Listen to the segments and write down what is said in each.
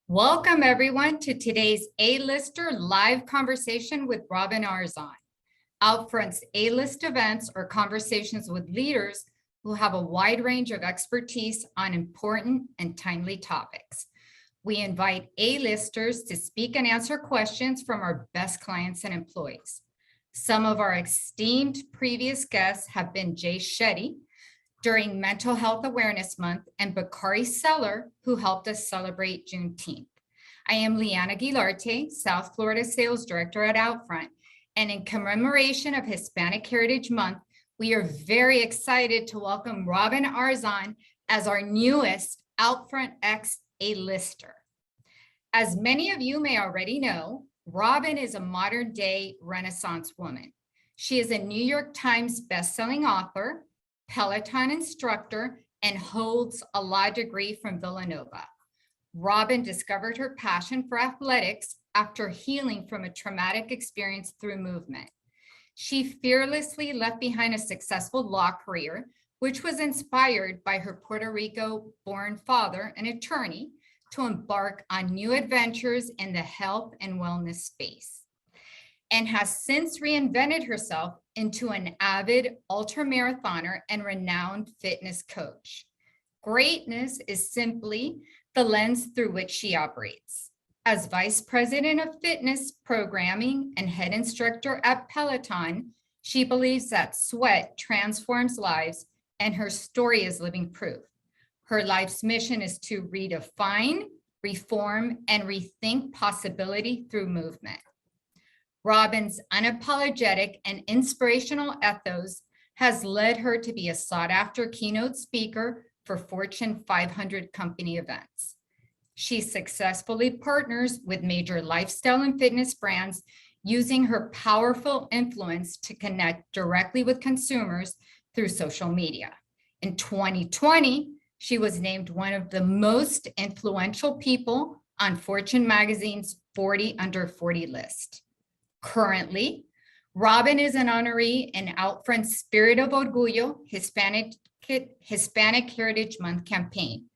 Welcome everyone to today's A-Lister live conversation with Robin Arzón. Outfront's A-List events are conversations with leaders who have a wide range of expertise on important and timely topics. We invite A-Listers to speak and answer questions from our best clients and employees. Some of our esteemed previous guests have been Jay Shetty during Mental Health Awareness Month and Bakari Seller, who helped us celebrate Juneteenth. I am Liana Guilarte, South Florida Sales Director at Outfront, and in commemoration of Hispanic Heritage Month, we are very excited to welcome Robin Arzón as our newest OUTFRONTX A-Lister. As many of you may already know, Robin is a modern-day Renaissance woman. She is a New York Times bestselling author, Peloton instructor, and holds a law degree from Villanova. Robin discovered her passion for athletics after healing from a traumatic experience through movement. She fearlessly left behind a successful law career, which was inspired by her Puerto Rico-born father, an attorney, to embark on new adventures in the health and wellness space, and has since reinvented herself into an avid ultramarathoner and renowned fitness coach. Greatness is simply the lens through which she operates. As Vice President of Fitness Programming and Head Instructor at Peloton, she believes that sweat transforms lives, and her story is living proof. Her life's mission is to redefine, reform, and rethink possibility through movement. Robin's unapologetic and inspirational ethos has led her to be a sought-after keynote speaker for Fortune 500 company events. She successfully partners with major lifestyle and fitness brands, using her powerful influence to connect directly with consumers through social media. In 2020, she was named one of the most influential people on Fortune magazine's 40 Under 40 list. Currently, Robin is an honoree in Outfront's Spirit of Orgullo Hispanic Heritage Month campaign,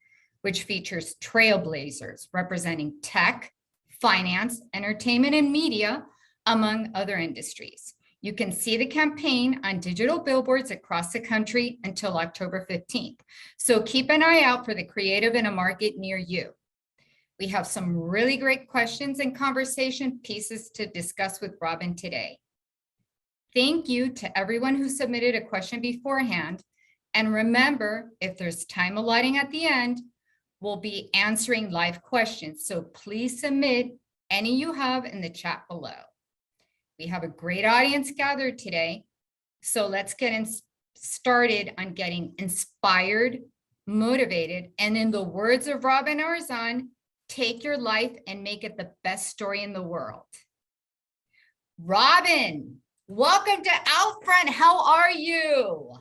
which features trailblazers representing tech, finance, entertainment, and media, among other industries. You can see the campaign on digital billboards across the country until October 15th. So keep an eye out for the creative in a market near you. We have some really great questions and conversation pieces to discuss with Robin today. Thank you to everyone who submitted a question beforehand. And remember, if there's time allotting at the end, we'll be answering live questions. So please submit any you have in the chat below. We have a great audience gathered today. So let's get started on getting inspired, motivated, and in the words of Robin Arzón, take your life and make it the best story in the world. Robin, welcome to Outfront. How are you?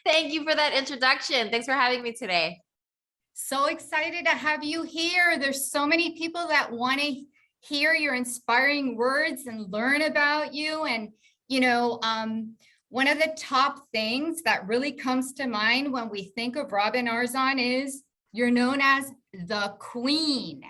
Thank you for that introduction. Thanks for having me today. So excited to have you here. There's so many people that want to hear your inspiring words and learn about you. And, you know, one of the top things that really comes to mind when we think of Robin Arzón is you're known as the queen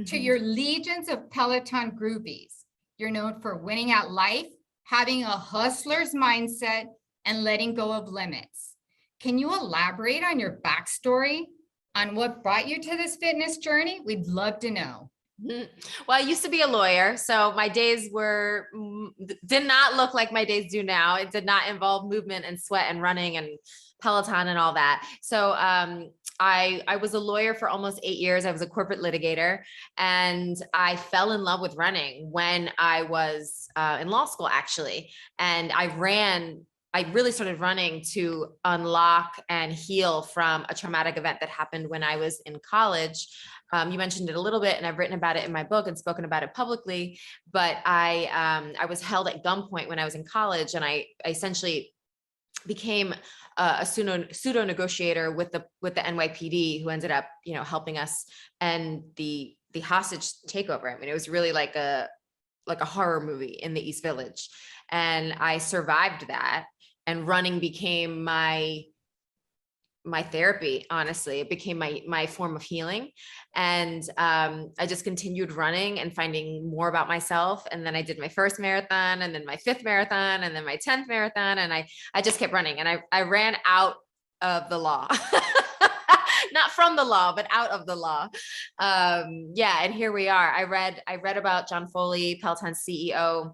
to your legions of Peloton groupies. You're known for winning at life, having a hustler's mindset, and letting go of limits. Can you elaborate on your backstory on what brought you to this fitness journey? We'd love to know. Well, I used to be a lawyer, so my days did not look like my days do now. It did not involve movement and sweat and running and Peloton and all that. So I was a lawyer for almost 8 years. I was a corporate litigator, and I fell in love with running when I was in law school, actually. And I really started running to unlock and heal from a traumatic event that happened when I was in college. You mentioned it a little bit, and I've written about it in my book and spoken about it publicly, but I was held at gunpoint when I was in college, and I essentially became a pseudo negotiator with the NYPD, who ended up, helping us end the hostage takeover. I mean, it was really like a horror movie in the East Village, and I survived that. And running became my my therapy. Honestly, it became my form of healing. And I just continued running and finding more about myself. And then I did my first marathon, and then my 5th marathon, and then my 10th marathon. And I just kept running, and I ran out of the law. Not from the law, but out of the law. Yeah. And here we are. I read about John Foley, Peloton's CEO,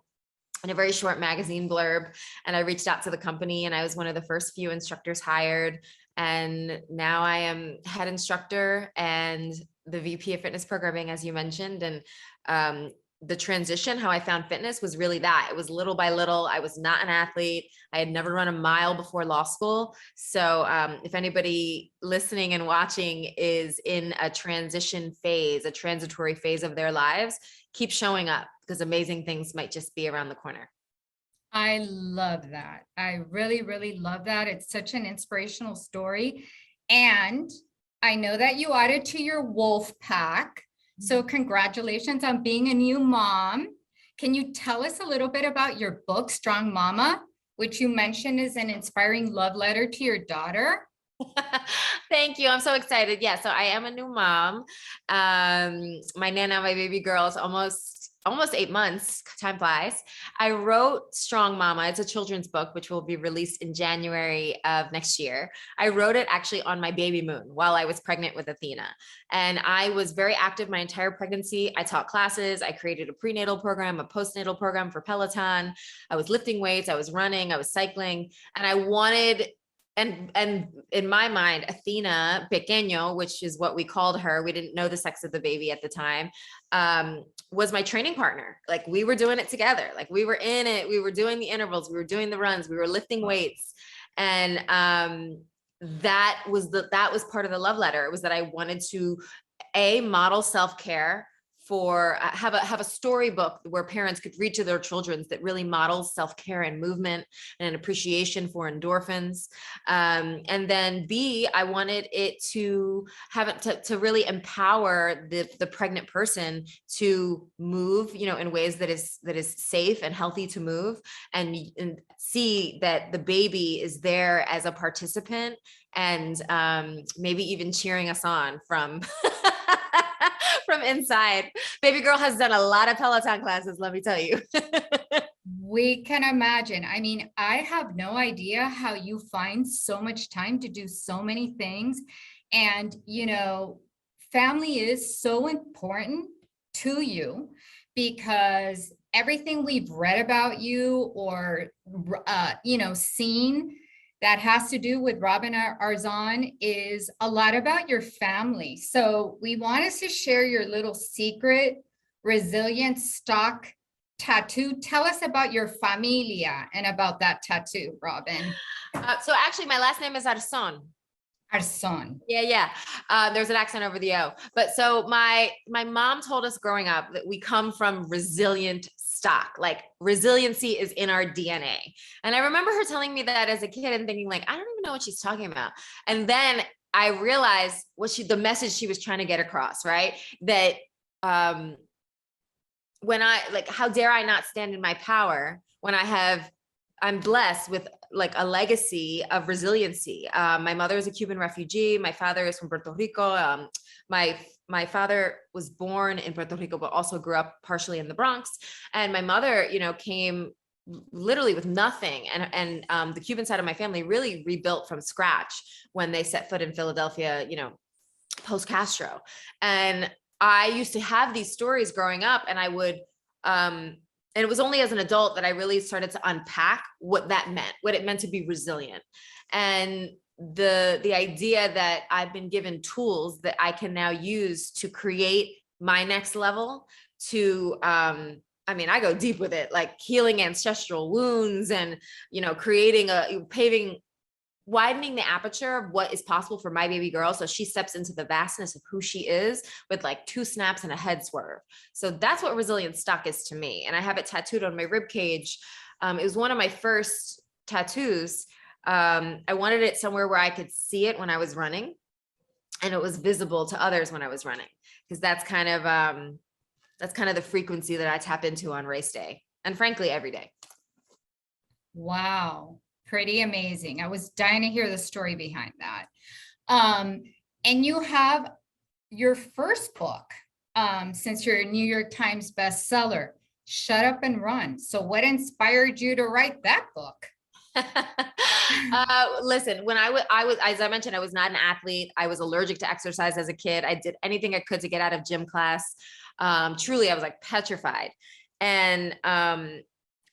in a very short magazine blurb. And I reached out to the company, and I was one of the first few instructors hired. And now I am head instructor and the VP of fitness programming, as you mentioned. And the transition, how I found fitness was really that. It was little by little. I was not an athlete. I had never run a mile before law school. So if anybody listening and watching is in a transition phase, a transitory phase of their lives, keep showing up, because amazing things might just be around the corner. I love that. I really, really love that. It's such an inspirational story. And I know that you added to your wolf pack. So congratulations on being a new mom. Can you tell us a little bit about your book, Strong Mama, which you mentioned is an inspiring love letter to your daughter? Thank you. I'm so excited. Yeah. So I am a new mom. My Nana, my baby girl, is almost 8 months. Time flies. I wrote Strong Mama. It's a children's book, which will be released in January of next year. I wrote it actually on my baby moon while I was pregnant with Athena. And I was very active my entire pregnancy. I taught classes. I created a prenatal program, a postnatal program for Peloton. I was lifting weights. I was running. I was cycling. And I wanted, and in my mind, Athena Pequeño, which is what we called her, we didn't know the sex of the baby at the time, was my training partner. Like, we were doing it together. Like, we were in it. We were doing the intervals. We were doing the runs. We were lifting weights. And that was part of the love letter. It was that I wanted to model self-care, for have a storybook where parents could read to their children that really models self-care and movement and an appreciation for endorphins. And then B, I wanted it to have it to really empower the pregnant person to move, in ways that is safe and healthy to move, and see that the baby is there as a participant, and maybe even cheering us on from from inside. Baby girl has done a lot of Peloton classes, let me tell you. We can imagine. I mean, I have no idea how you find so much time to do so many things. And, family is so important to you, because everything we've read about you or, seen that has to do with Robin Arzón is a lot about your family. So we want us to share your little secret resilient stock tattoo. Tell us about your familia and about that tattoo, Robin. So actually, my last name is Arzón. Arzón. Yeah. There's an accent over the O. But so my mom told us growing up that we come from resilient stock. Like, resiliency is in our DNA. And I remember her telling me that as a kid and thinking, like, I don't even know what she's talking about. And then I realized the message she was trying to get across, right? That when how dare I not stand in my power when I'm blessed with like a legacy of resiliency. My mother is a Cuban refugee. My father is from Puerto Rico. My father was born in Puerto Rico, but also grew up partially in the Bronx. And my mother, came literally with nothing. And the Cuban side of my family really rebuilt from scratch when they set foot in Philadelphia, post Castro. And I used to have these stories growing up, and I would, and it was only as an adult that I really started to unpack what that meant, what it meant to be resilient. And the idea that I've been given tools that I can now use to create my next level to, I go deep with it, like healing ancestral wounds and, widening the aperture of what is possible for my baby girl. So she steps into the vastness of who she is with like 2 snaps and a head swerve. So that's what resilient stock is to me. And I have it tattooed on my rib cage. It was one of my first tattoos. I wanted it somewhere where I could see it when I was running, and it was visible to others when I was running, because that's kind of the frequency that I tap into on race day, and frankly, every day. Wow. Pretty amazing. I was dying to hear the story behind that. And you have your first book, since you're a New York Times bestseller, Shut Up and Run. So what inspired you to write that book? Listen, when I was, as I mentioned, I was not an athlete. I was allergic to exercise as a kid. I did anything I could to get out of gym class. Truly, I was like petrified. And I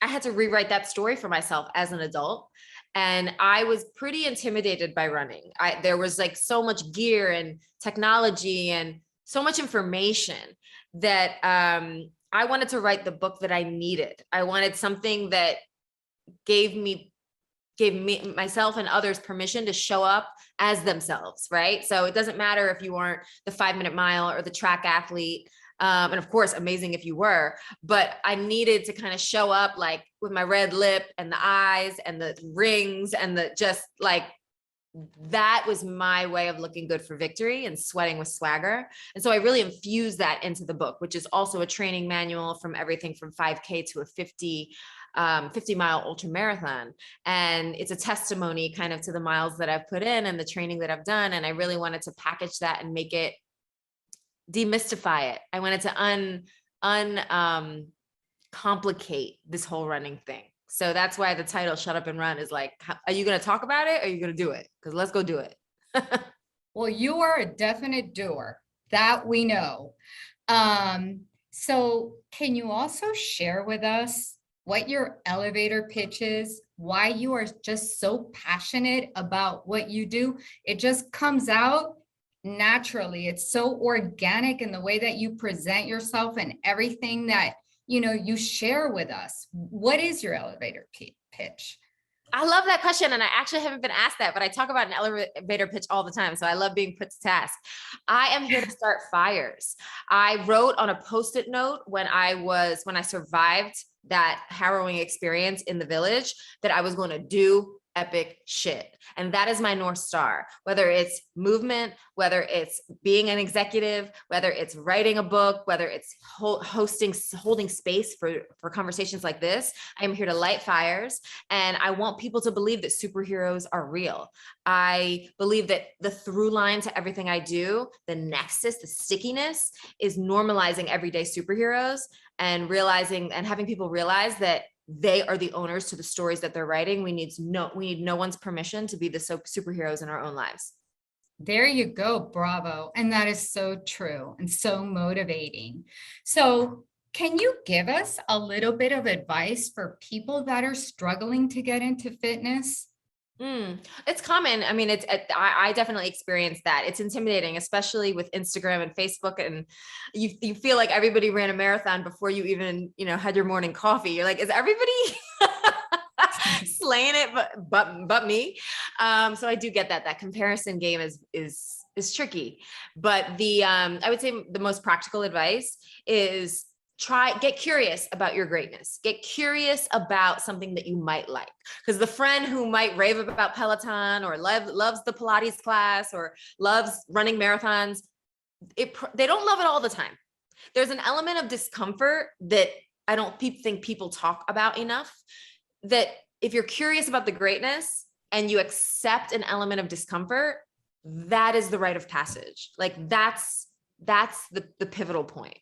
had to rewrite that story for myself as an adult. And I was pretty intimidated by running. There was like so much gear and technology and so much information that I wanted to write the book that I needed. I wanted something that gave me myself and others permission to show up as themselves, right? So it doesn't matter if you aren't the 5-minute mile or the track athlete. And of course, amazing if you were, but I needed to kind of show up like with my red lip and the eyes and the rings and the just like, that was my way of looking good for victory and sweating with swagger. And so I really infused that into the book, which is also a training manual from everything from 5K to a 50-mile ultra marathon. And it's a testimony kind of to the miles that I've put in and the training that I've done. And I really wanted to package that and make it, demystify it. I wanted to complicate this whole running thing. So that's why the title Shut Up and Run is like, are you going to talk about it? Or are you going to do it? Because let's go do it. Well, you are a definite doer, that we know. So can you also share with us what your elevator pitch is, why you are just so passionate about what you do? It just comes out naturally. It's so organic in the way that you present yourself and everything that, you share with us. What is your elevator pitch? I love that question. And I actually haven't been asked that, but I talk about an elevator pitch all the time. So I love being put to task. I am here to start fires. I wrote on a Post-it note when I survived that harrowing experience in the village that I was going to do epic shit. And that is my North Star, whether it's movement, whether it's being an executive, whether it's writing a book, whether it's holding space for conversations like this. I am here to light fires. And I want people to believe that superheroes are real. I believe that the through line to everything I do, the nexus, the stickiness is normalizing everyday superheroes and realizing and having people realize that they are the owners to the stories that they're writing. We need no one's permission to be the superheroes in our own lives. There you go. Bravo. And that is so true and so motivating. So can you give us a little bit of advice for people that are struggling to get into fitness? It's common. I mean, I definitely experienced that. It's intimidating, especially with Instagram and Facebook. And you feel like everybody ran a marathon before you even, had your morning coffee. You're like, is everybody slaying it, but me? So I do get that comparison game is tricky, but I would say the most practical advice is get curious about your greatness. Get curious about something that you might like. Because the friend who might rave about Peloton or loves the Pilates class or loves running marathons, they don't love it all the time. There's an element of discomfort that I don't think people talk about enough, that if you're curious about the greatness and you accept an element of discomfort, that is the rite of passage. Like that's the pivotal point.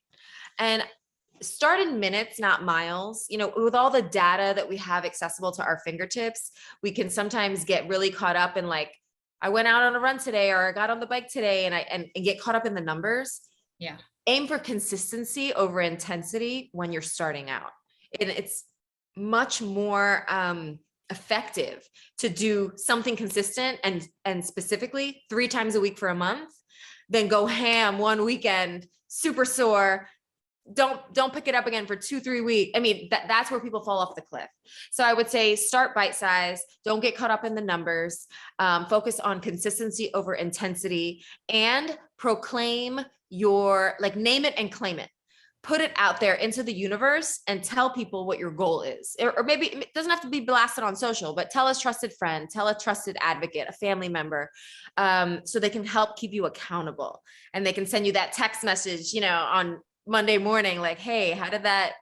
And start in minutes, not miles. With all the data that we have accessible to our fingertips, we can sometimes get really caught up in like, I went out on a run today, or I got on the bike today, and get caught up in the numbers. Yeah. Aim for consistency over intensity when you're starting out. And it's much more effective to do something consistent and specifically 3 times a week for a month than go ham one weekend, super sore, don't pick it up again for 2-3 weeks. I mean, that's where people fall off the cliff. So I would say start bite size. Don't get caught up in the numbers. Focus on consistency over intensity, and proclaim name it and claim it. Put it out there into the universe and tell people what your goal is. Or maybe it doesn't have to be blasted on social, but tell a trusted friend, tell a trusted advocate, a family member, so they can help keep you accountable. And they can send you that text message, on Monday morning, like, hey, how did that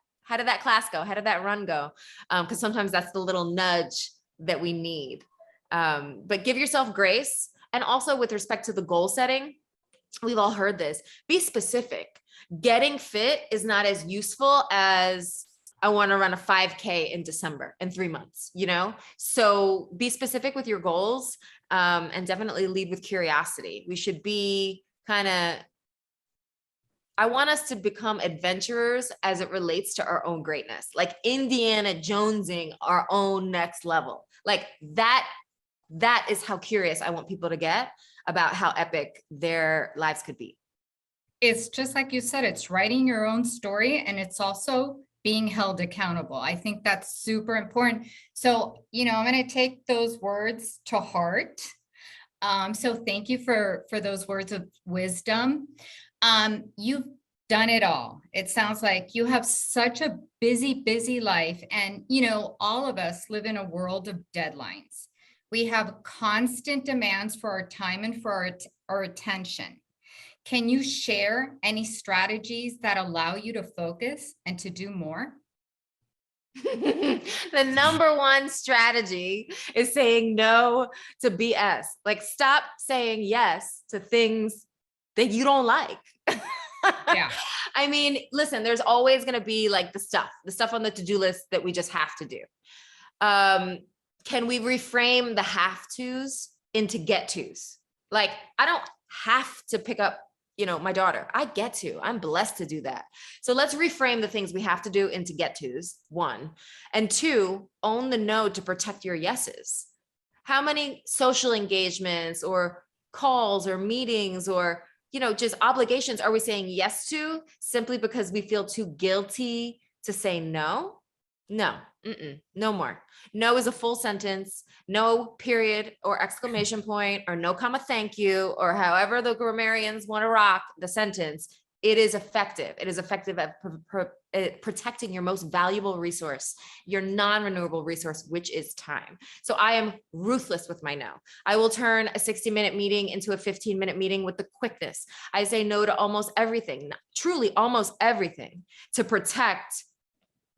class go? How did that run go? Because sometimes that's the little nudge that we need. But give yourself grace. And also with respect to the goal setting, we've all heard this, be specific. Getting fit is not as useful as I want to run a 5K in December in 3 months, you know? So be specific with your goals, and definitely lead with curiosity. We should be I want us to become adventurers as it relates to our own greatness, like Indiana Jonesing our own next level. Like that is how curious I want people to get about how epic their lives could be. It's just like you said, it's writing your own story, and it's also being held accountable. I think that's super important. So, I'm going to take those words to heart. So thank you for those words of wisdom. You've done it all. It sounds like you have such a busy life. And, all of us live in a world of deadlines. We have constant demands for our time and for our attention. Can you share any strategies that allow you to focus and to do more? The number one strategy is saying no to BS. Like, stop saying yes to things that you don't like. Yeah. I mean, listen, there's always going to be like the stuff on the to-do list that we just have to do. Can we reframe the have tos into get tos? Like, I don't have to pick up my daughter. I get to. I'm blessed to do that. So let's reframe the things we have to do into get tos, 1. And 2, own the no to protect your yeses. How many social engagements or calls or meetings or, just obligations are we saying yes to simply because we feel too guilty to say no? No, no more. No is a full sentence, no period or exclamation point, or no comma, thank you, or however the grammarians want to rock the sentence. It is effective. It is effective at protecting your most valuable resource, your non-renewable resource, which is time. So I am ruthless with my no. I will turn a 60-minute meeting into a 15-minute meeting with the quickness. I say no to almost everything, truly almost everything, to protect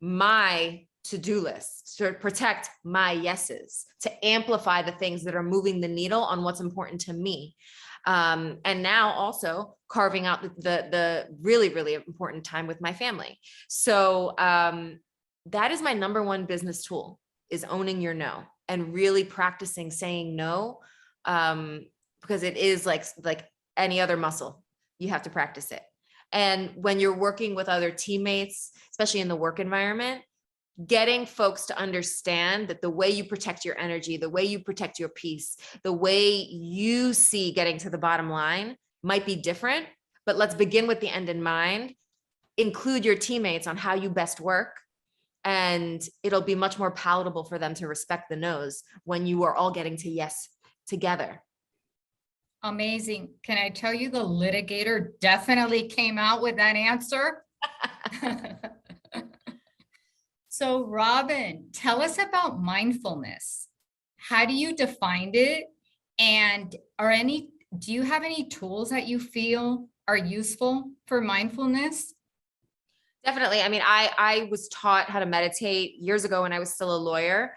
my to-do list, to protect my yeses, to amplify the things that are moving the needle on what's important to me. And now also carving out the really, really important time with my family. So that is my number one business tool, is owning your no and really practicing saying no, because it is like any other muscle. You have to practice it. And when you're working with other teammates, especially in the work environment, getting folks to understand that the way you protect your energy, the way you protect your peace, the way you see getting to the bottom line might be different, but let's begin with the end in mind. Include your teammates on how you best work, and it'll be much more palatable for them to respect the no's when you are all getting to yes together. Amazing. Can I tell you, the litigator definitely came out with that answer? So Robin, tell us about mindfulness. How do you define it? And do you have any tools that you feel are useful for mindfulness? Definitely. I mean, I was taught how to meditate years ago when I was still a lawyer,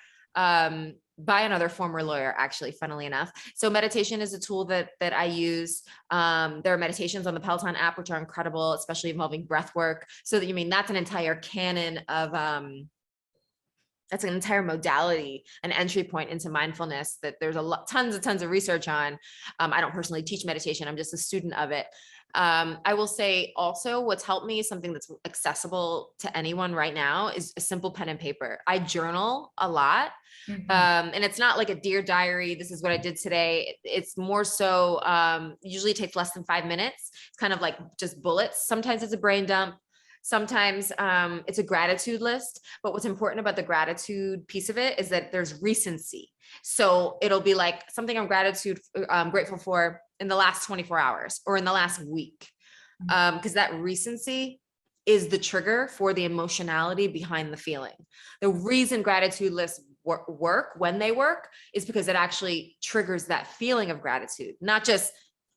by another former lawyer, actually, funnily enough. So meditation is a tool that I use. There are meditations on the Peloton app, which are incredible, especially involving breath work. So that, that's an entire canon of, that's an entire modality, an entry point into mindfulness that there's tons of research on. I don't personally teach meditation. I'm just a student of it. I will say also what's helped me, something that's accessible to anyone right now, is a simple pen and paper. I journal a lot. Mhm. And it's not like a Dear Diary, this is what I did today. It's more so, usually it takes less than 5 minutes. It's kind of like just bullets. Sometimes it's a brain dump. Sometimes it's a gratitude list. But what's important about the gratitude piece of it is that there's recency. So it'll be like something I'm grateful for in the last 24 hours or in the last week. Because that recency is the trigger for the emotionality behind the feeling. The reason gratitude lists work when they work is because it actually triggers that feeling of gratitude, not just,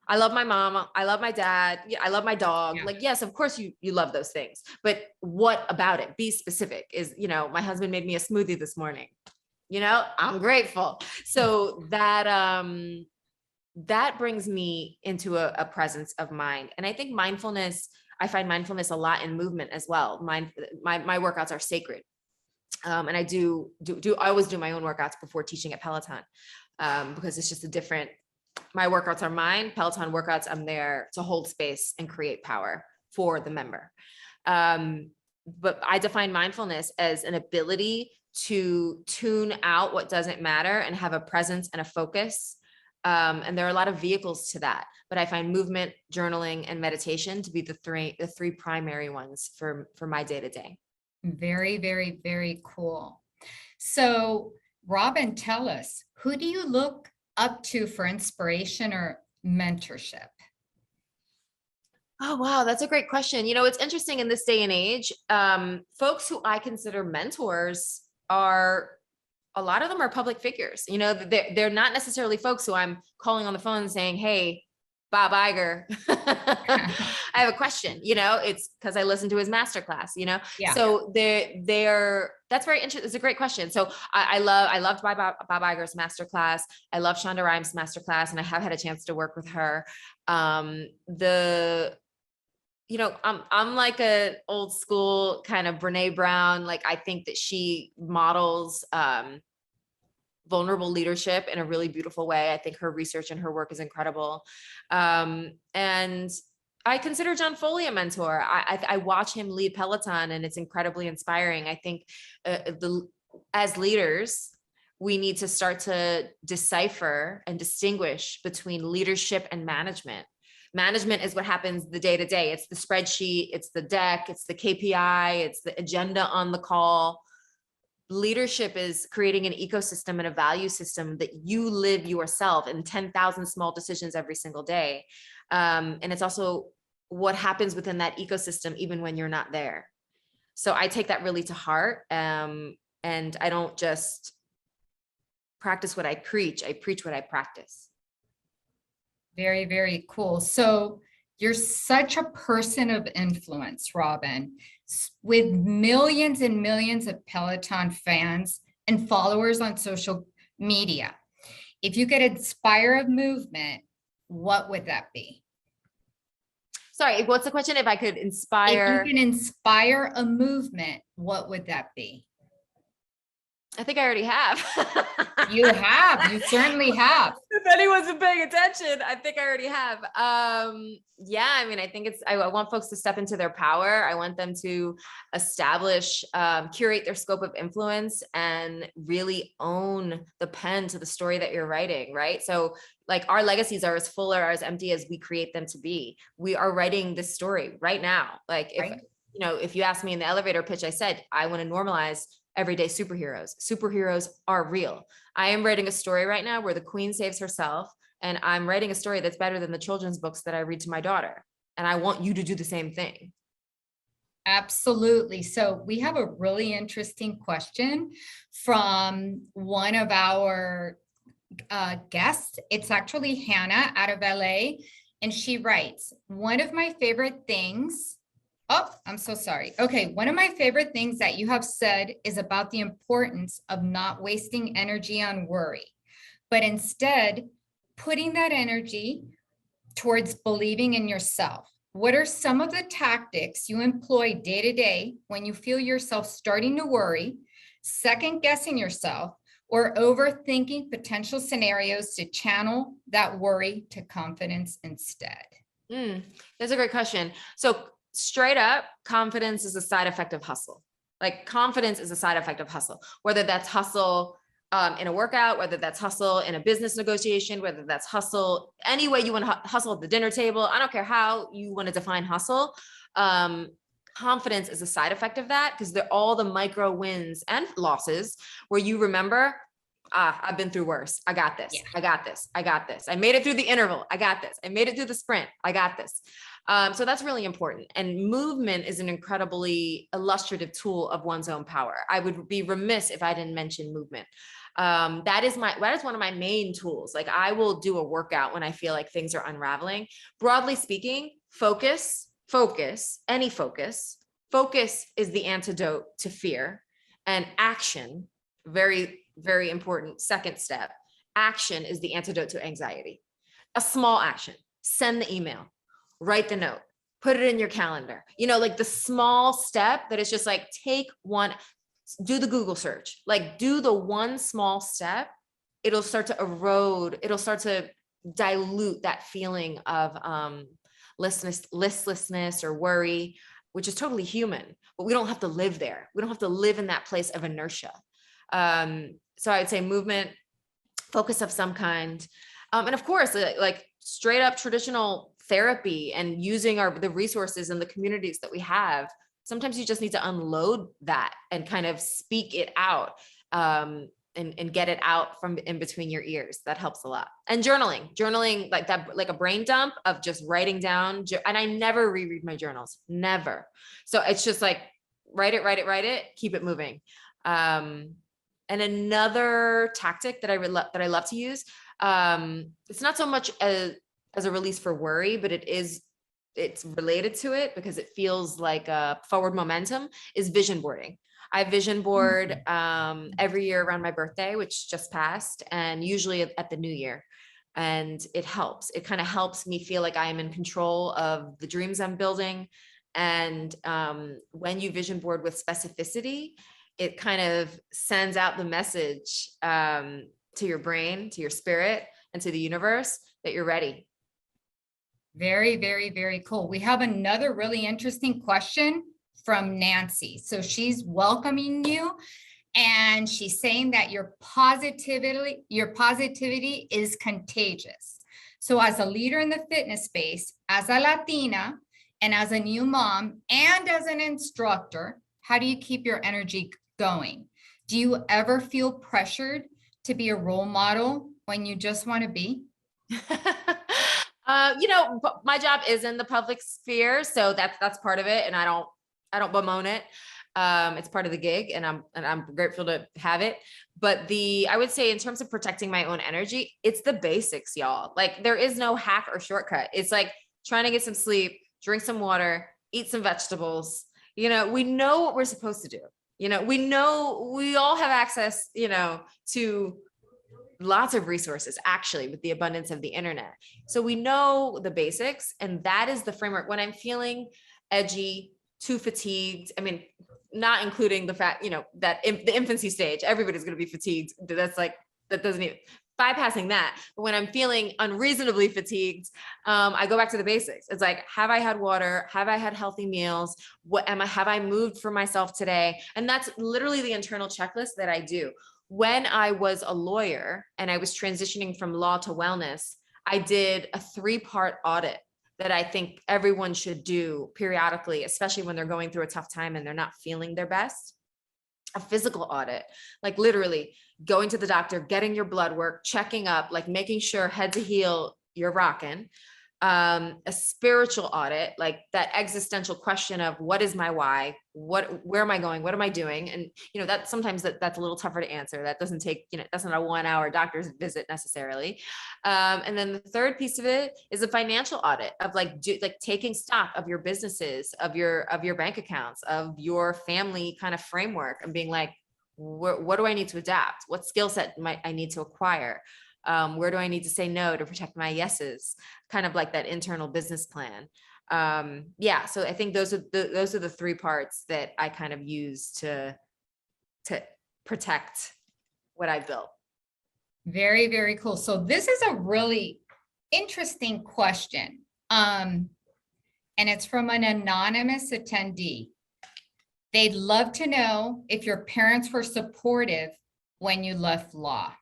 I love my mom, I love my dad, I love my dog. Yeah. Like, yes, of course you love those things, but what about it? Be specific. Is, my husband made me a smoothie this morning. I'm grateful. So that that brings me into a presence of mind. And I think mindfulness, I find mindfulness a lot in movement as well. My workouts are sacred. And I I always do my own workouts before teaching at Peloton, because it's just a different, my workouts are mine. Peloton workouts, I'm there to hold space and create power for the member. But I define mindfulness as an ability to tune out what doesn't matter and have a presence and a focus. And there are a lot of vehicles to that, but I find movement, journaling, and meditation to be the three primary ones for my day to day. Very, very, very cool. So Robin, tell us, who do you look up to for inspiration or mentorship? Oh, wow. That's a great question. You know, it's interesting in this day and age, folks who I consider mentors are, a lot of them are public figures. You know, they're not necessarily folks who I'm calling on the phone and saying, hey, Bob Iger, I have a question, you know, it's because I listened to his masterclass, you know? Yeah. So that's very interesting. It's a great question. So I loved Bob Iger's masterclass. I love Shonda Rhimes' masterclass, and I have had a chance to work with her. You know, I'm like a old school kind of Brene Brown. Like, I think that she models, vulnerable leadership in a really beautiful way. I think her research and her work is incredible. And I consider John Foley a mentor. I watch him lead Peloton, and it's incredibly inspiring. I think as leaders, we need to start to decipher and distinguish between leadership and management. Management is what happens the day to day. It's the spreadsheet, it's the deck, it's the KPI, it's the agenda on the call. Leadership is creating an ecosystem and a value system that you live yourself in 10,000 small decisions every single day. And it's also what happens within that ecosystem, even when you're not there. So I take that really to heart. And I don't just practice what I preach what I practice. Very, very cool. So you're such a person of influence, Robin, with millions and millions of Peloton fans and followers on social media. If you could inspire a movement, what would that be? Sorry, what's the question? If I could inspire? If you can inspire a movement, what would that be? I think I already have. You have, you certainly have. If anyone's been paying attention, I think I already have. Yeah, I mean, I think I want folks to step into their power. I want them to establish, curate their scope of influence, and really own the pen to the story that you're writing, right? So like, our legacies are as full or as empty as we create them to be. We are writing this story right now. Like, if, Right. you know, if you asked me in the elevator pitch, I said, I want to normalize everyday superheroes. Superheroes are real. I am writing a story right now where the queen saves herself, and I'm writing a story that's better than the children's books that I read to my daughter. And I want you to do the same thing. Absolutely. So we have a really interesting question from one of our guests. It's actually Hannah out of LA. And she writes, one of my favorite things, oh, I'm so sorry. Okay. One of my favorite things that you have said is about the importance of not wasting energy on worry, but instead putting that energy towards believing in yourself. What are some of the tactics you employ day to day when you feel yourself starting to worry, second guessing yourself, or overthinking potential scenarios to channel that worry to confidence instead? That's a great question. So straight up, confidence is a side effect of hustle. Like, confidence is a side effect of hustle, whether that's hustle in a workout, whether that's hustle in a business negotiation, whether that's hustle any way you want to hustle at the dinner table. I don't care how you want to define hustle. Confidence is a side effect of that, because they're all the micro wins and losses where you remember, I've been through worse. I got this. Yeah. I got this. I got this. I made it through the interval. I got this. I made it through the sprint. I got this. So that's really important. And movement is an incredibly illustrative tool of one's own power. I would be remiss if I didn't mention movement. That is one of my main tools. Like, I will do a workout when I feel like things are unraveling. Broadly speaking, focus is the antidote to fear, and action, very, very important second step. Action is the antidote to anxiety. a small action, send the email, write the note, put it in your calendar, like the small step that is just like, take one, do the Google search, like do the one small step. It'll start to erode. It'll start to dilute that feeling of listlessness or worry, which is totally human, but we don't have to live there. We don't have to live in that place of inertia. So I would say movement, focus of some kind. And of course, like straight up traditional therapy and using the resources and the communities that we have. Sometimes you just need to unload that and kind of speak it out, and get it out from in between your ears. That helps a lot. And journaling like that, like a brain dump of just writing down. And I never reread my journals, never. So it's just like, write it, keep it moving. And another tactic that I love to use, it's not so much as a release for worry, but it's related to it because it feels like a forward momentum, is vision boarding. I vision board every year around my birthday, which just passed, and usually at the new year. And it helps. It kind of helps me feel like I am in control of the dreams I'm building. And when you vision board with specificity, it kind of sends out the message to your brain, to your spirit, and to the universe that you're ready. Very, very, very cool. We have another really interesting question from Nancy. So she's welcoming you, and she's saying that your positivity is contagious. So as a leader in the fitness space, as a Latina, and as a new mom, and as an instructor, how do you keep your energy going? Do you ever feel pressured to be a role model when you just want to be? My job is in the public sphere, so that's part of it, and I don't bemoan it. It's part of the gig, and I'm grateful to have it. But I would say in terms of protecting my own energy, it's the basics, y'all. Like there is no hack or shortcut. It's like trying to get some sleep, drink some water, eat some vegetables. We know what we're supposed to do. We know we all have access, to lots of resources actually with the abundance of the internet. So we know the basics, and that is the framework. When I'm feeling edgy, too fatigued, I mean, not including the fact, that the infancy stage, everybody's going to be fatigued. That doesn't even, bypassing that. But when I'm feeling unreasonably fatigued, I go back to the basics. It's like, have I had water? Have I had healthy meals? Have I moved for myself today? And that's literally the internal checklist that I do. When I was a lawyer and I was transitioning from law to wellness, I did a 3-part audit that I think everyone should do periodically, especially when they're going through a tough time and they're not feeling their best. A physical audit, like literally going to the doctor, getting your blood work, checking up, like making sure head to heel you're rocking. A spiritual audit, like that existential question of what is my why? Where am I going? What am I doing? And that sometimes that's a little tougher to answer. That doesn't take, that's not a 1-hour doctor's visit necessarily. And then the third piece of it is a financial audit of like taking stock of your businesses, of your bank accounts, of your family kind of framework, and being like, what do I need to adapt? What skill set might I need to acquire? Where do I need to say no to protect my yeses? Kind of like that internal business plan. So I think those are the 3 parts that I kind of use to protect what I built. Very, very cool. So this is a really interesting question. And it's from an anonymous attendee. They'd love to know if your parents were supportive when you left law.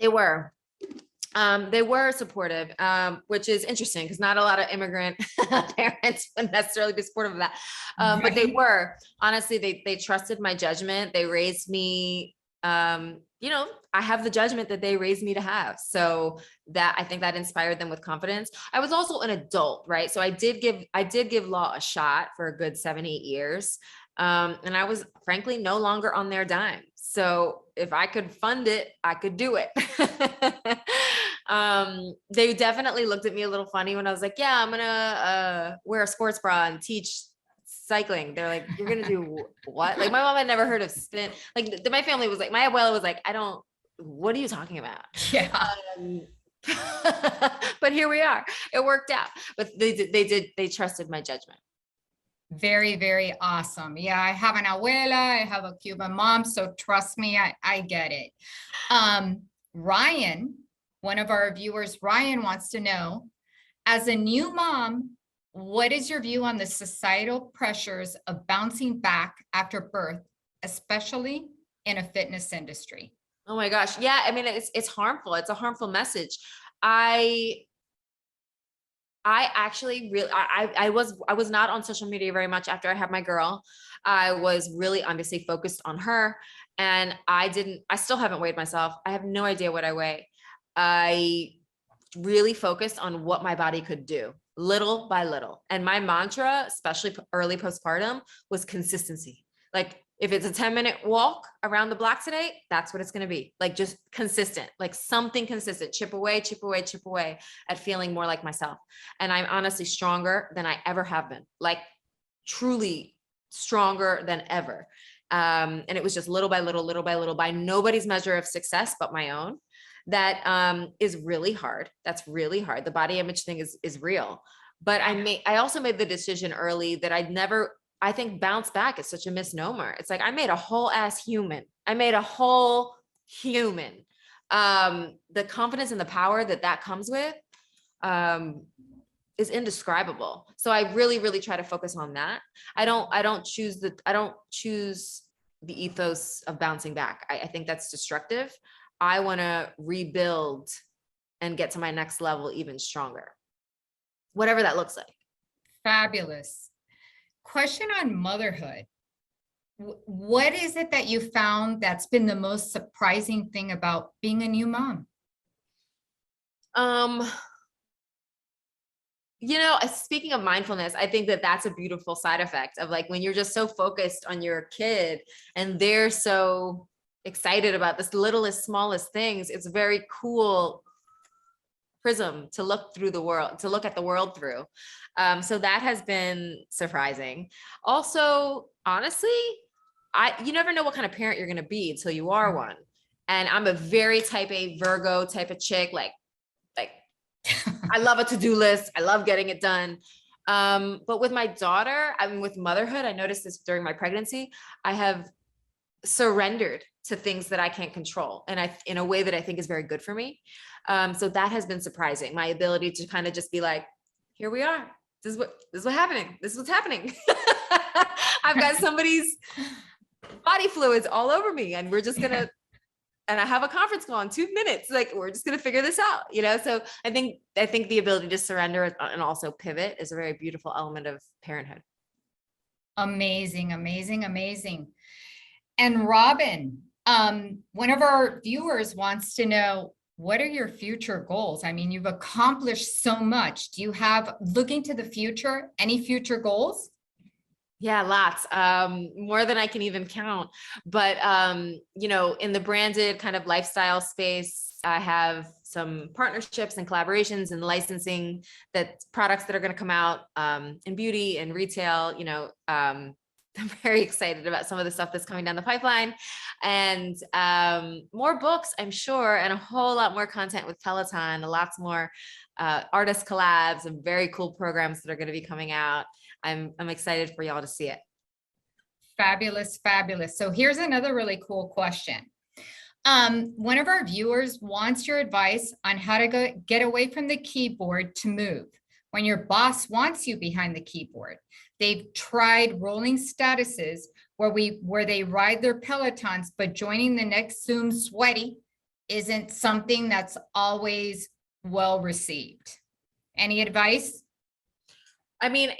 They were supportive, which is interesting because not a lot of immigrant parents would necessarily be supportive of that. But they were, honestly, they trusted my judgment. They raised me, I have the judgment that they raised me to have. So that, I think that inspired them with confidence. I was also an adult, right? So I did give law a shot for a good 7-8 years. And I was frankly no longer on their dime. So if I could fund it, I could do it. They definitely looked at me a little funny when I was like, yeah, I'm gonna wear a sports bra and teach cycling. They're like, you're gonna do what? Like my mom had never heard of spin. Like my family was like, my abuela was like, what are you talking about? Yeah. But here we are. It worked out. But they trusted my judgment. Very, very awesome. Yeah, I have an abuela, I have a Cuban mom, so trust me, I get it. Ryan, one of our viewers, Ryan wants to know, as a new mom, what is your view on the societal pressures of bouncing back after birth, especially in a fitness industry? Oh my gosh. Yeah. I mean, it's harmful. It's a harmful message. I actually really, I was not on social media very much after I had my girl. I was really obviously focused on her, and I still haven't weighed myself. I have no idea what I weigh. I really focused on what my body could do little by little. And my mantra, especially early postpartum, was consistency. Like, if it's a 10-minute walk around the block today, that's what it's going to be. Like, just consistent, like something consistent, chip away, chip away, chip away at feeling more like myself. And I'm honestly stronger than I ever have been, like truly stronger than ever. And it was just little by little, by nobody's measure of success, but my own. That is really hard. That's really hard. The body image thing is real. But I also made the decision early that I think bounce back is such a misnomer. It's like, I made a whole ass human. I made a whole human. The confidence and the power that comes with is indescribable. So I really, really try to focus on that. I don't choose the ethos of bouncing back. I think that's destructive. I want to rebuild and get to my next level even stronger, whatever that looks like. Fabulous. Question on motherhood. What is it that you found that's been the most surprising thing about being a new mom? Speaking of mindfulness, I think that's a beautiful side effect of, like, when you're just so focused on your kid and they're so excited about this littlest, smallest things. It's a very cool prism to look at the world through. So that has been surprising. Also, honestly, you never know what kind of parent you're going to be until you are one. And I'm a very type A Virgo type of chick. Like I love a to-do list. I love getting it done. But with my daughter, with motherhood, I noticed this during my pregnancy, I have surrendered to things that I can't control. And in a way that I think is very good for me. So that has been surprising. My ability to kind of just be like, here we are. This is what's happening. This is what's happening. I've got somebody's body fluids all over me, and we're just gonna, and I have a conference call in 2 minutes. Like, we're just gonna figure this out, So I think the ability to surrender and also pivot is a very beautiful element of parenthood. Amazing, amazing, amazing. And Robin, one of our viewers wants to know, what are your future goals? I mean, you've accomplished so much. Do you have, looking to the future, any future goals? Yeah, lots, more than I can even count. But, in the branded kind of lifestyle space, I have some partnerships and collaborations and licensing products that are going to come out in beauty and retail. I'm very excited about some of the stuff that's coming down the pipeline, and more books, I'm sure, and a whole lot more content with Peloton, lots more artist collabs and very cool programs that are going to be coming out. I'm excited for y'all to see it. Fabulous, fabulous. So here's another really cool question. One of our viewers wants your advice on how to get away from the keyboard to move when your boss wants you behind the keyboard. They've tried rolling statuses where they ride their Pelotons, but joining the next Zoom sweaty isn't something that's always well received. Any advice? I mean,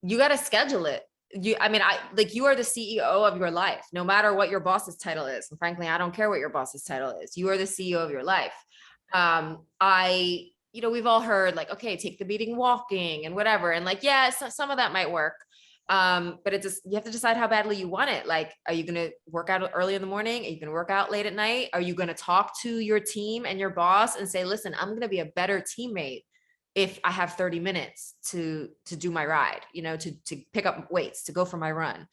you got to schedule it. You are the CEO of your life, no matter what your boss's title is. And frankly, I don't care what your boss's title is. You are the CEO of your life. We've all heard, like, okay, take the meeting walking and whatever. And some of that might work. But you have to decide how badly you want it. Like, are you going to work out early in the morning? Are you going to work out late at night? Are you going to talk to your team and your boss and say, listen, I'm going to be a better teammate if I have 30 minutes to do my ride, to pick up weights, to go for my run.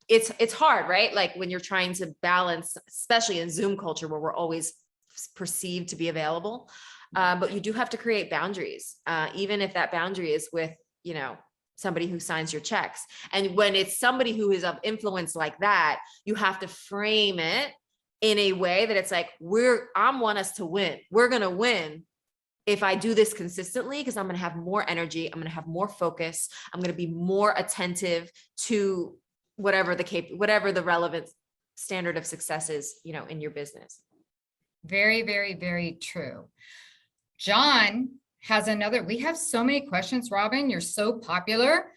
It's hard, right? Like, when you're trying to balance, especially in Zoom culture where we're always perceived to be available. But you do have to create boundaries, even if that boundary is with, you know, somebody who signs your checks. And when it's somebody who is of influence like that, you have to frame it in a way that it's like, I want us to win. We're going to win if I do this consistently, because I'm going to have more energy. I'm going to have more focus. I'm going to be more attentive to whatever the relevant standard of success is, you know, in your business. Very, very, very true. John has another, we have so many questions, Robin, you're so popular.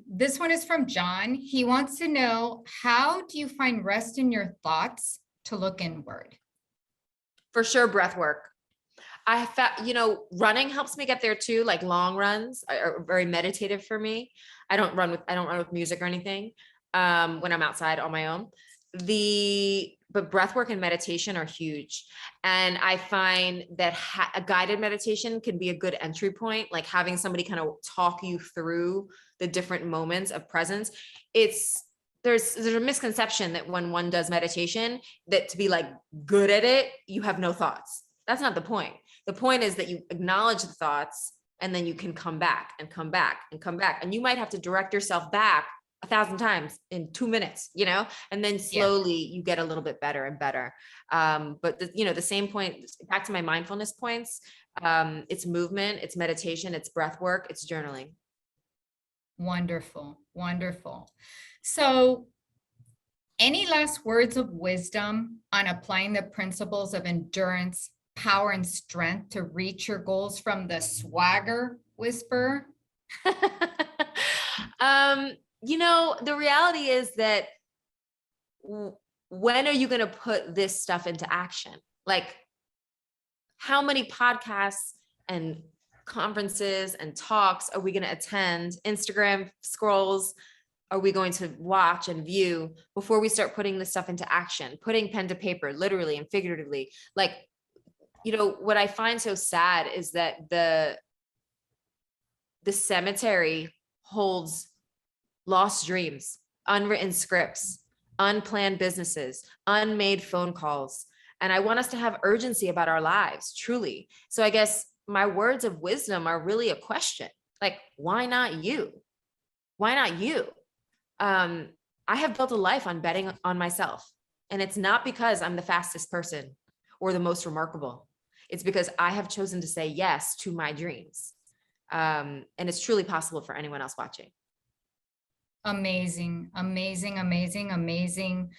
This one is from John. He wants to know, how do you find rest in your thoughts to look inward? For sure, breath work. I found, you know, running helps me get there too. Like long runs are very meditative for me. I don't run with music or anything when I'm outside on my own. But breath work and meditation are huge. And I find that a guided meditation can be a good entry point, like having somebody kind of talk you through the different moments of presence. There's a misconception that when one does meditation, that to be like good at it, you have no thoughts. That's not the point. The point is that you acknowledge the thoughts, and then you can come back and come back and come back. And you might have to direct yourself back 1,000 times in 2 minutes, you know, and then slowly you get a little bit better and better. But the same point, back to my mindfulness points, it's movement, it's meditation, it's breath work, it's journaling. Wonderful. Wonderful. So any last words of wisdom on applying the principles of endurance, power, and strength to reach your goals from the swagger whisperer? You know, the reality is that when are you going to put this stuff into action? Like, how many podcasts and conferences and talks are we going to attend? Instagram scrolls are we going to watch and view before we start putting this stuff into action, putting pen to paper, literally and figuratively? Like, you know, what I find so sad is that the cemetery holds lost dreams, unwritten scripts, unplanned businesses, unmade phone calls. And I want us to have urgency about our lives, truly. So I guess my words of wisdom are really a question. Like, why not you? Why not you? I have built a life on betting on myself. And it's not because I'm the fastest person or the most remarkable. It's because I have chosen to say yes to my dreams. And it's truly possible for anyone else watching. Amazing, amazing, amazing, amazing.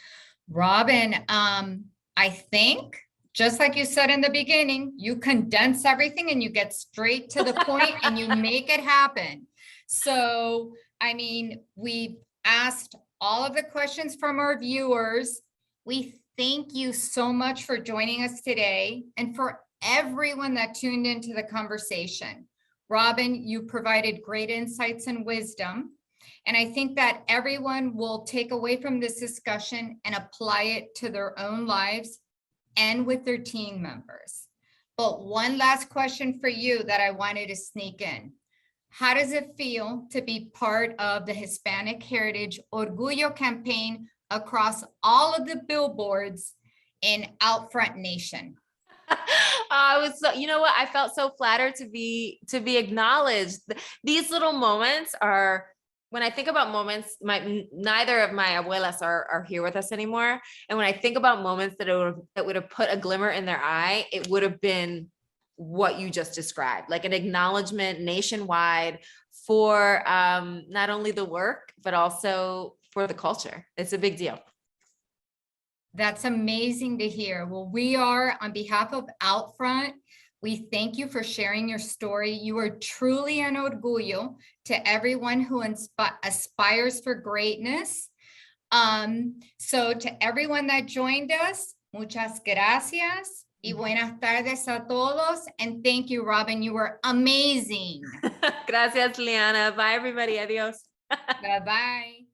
Robin, I think, just like you said in the beginning, you condense everything and you get straight to the point and you make it happen. So, I mean, we asked all of the questions from our viewers. We thank you so much for joining us today and for everyone that tuned into the conversation. Robin, you provided great insights and wisdom. And I think that everyone will take away from this discussion and apply it to their own lives and with their team members. But one last question for you that I wanted to sneak in. How does it feel to be part of the Hispanic Heritage Orgullo campaign across all of the billboards in Outfront Nation? You know what? I felt so flattered to be acknowledged. These little moments are, when I think about moments, neither of my abuelas are here with us anymore. And when I think about moments that would have put a glimmer in their eye, it would have been what you just described, like an acknowledgement nationwide for not only the work, but also for the culture. It's a big deal. That's amazing to hear. Well, we are, on behalf of Outfront, we thank you for sharing your story. You are truly an orgullo to everyone who aspires for greatness. So to everyone that joined us, muchas gracias y buenas tardes a todos. And thank you, Robin. You were amazing. Gracias, Liana. Bye, everybody. Adios. Bye-bye.